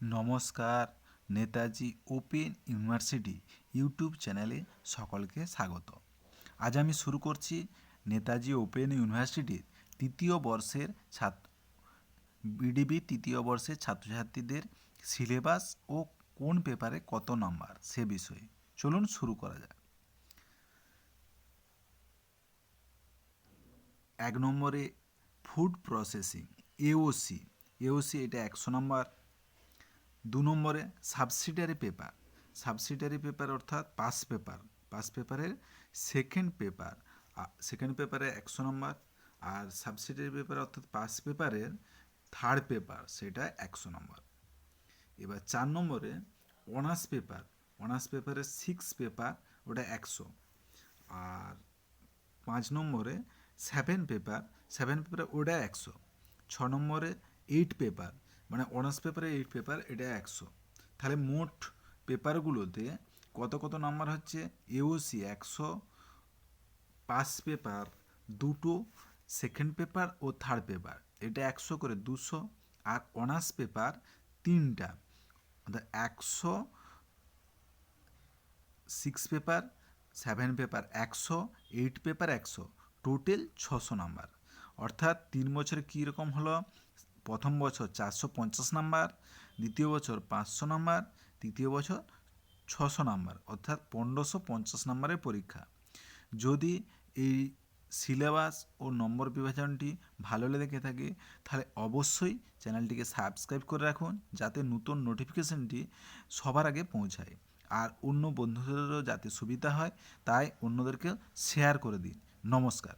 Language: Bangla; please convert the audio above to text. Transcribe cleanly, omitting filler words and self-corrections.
নমস্কার। নেতাজি ওপেন ইউনিভার্সিটি ইউটিউব চ্যানেলে সকলকে স্বাগত। আজ আমি শুরু করছি নেতাজি ওপেন ইউনিভার্সিটির তৃতীয় বর্ষের বিডিবি তৃতীয় বর্ষের ছাত্রছাত্রীদের সিলেবাস ও কোন পেপারে কত নম্বর সে বিষয়ে। চলুন শুরু করা যাক। 1 নম্বরে ফুড প্রসেসিং এওসি এটা 100 নম্বর। 2 নম্বরে সাবসিডিয়ারি পেপার অর্থাৎ পাস পেপারের সেকেন্ড পেপারে 100 নম্বর। আর সাবসিডিয়ারি পেপার অর্থাৎ পাস পেপারের থার্ড পেপার সেটা 100 নম্বর। এবার 4 নম্বরে অনার্স পেপারের 6 পেপার ওটা 100। আর 5 নম্বরে 7 পেপারে ওটা 100। 6 নম্বরে 8 পেপার মানে অনার্স পেপারে 8 পেপার এটা 100। তাহলে মোট পেপারগুলোতে কত কত নাম্বার হচ্ছে? এওসি 100, পাস পেপার 2টো, সেকেন্ড পেপার ও থার্ড পেপার এটা 100 করে 200। আর অনার্স পেপার 3টা অর্থাৎ 100, 6 paper, 7 paper 100, 8 paper 100, total 600 number. অর্থাৎ 3 বছরে কীরকম হলো? প্রথম বছর 450 নাম্বার, দ্বিতীয় বছর 500 নাম্বার, তৃতীয় বছর 600 নাম্বার, অর্থাৎ 1550 নাম্বারের পরীক্ষা। যদি এই সিলেবাস ও নম্বর বিভাজনটি ভালো লেগে থাকে তাহলে অবশ্যই চ্যানেলটিকে সাবস্ক্রাইব করে রাখুন যাতে নতুন নোটিফিকেশনটি সবার আগে পৌঁছায়। আর অন্য বন্ধুদেরও যাতে সুবিধা হয় তাই অন্যদেরকে শেয়ার করে দিন। নমস্কার।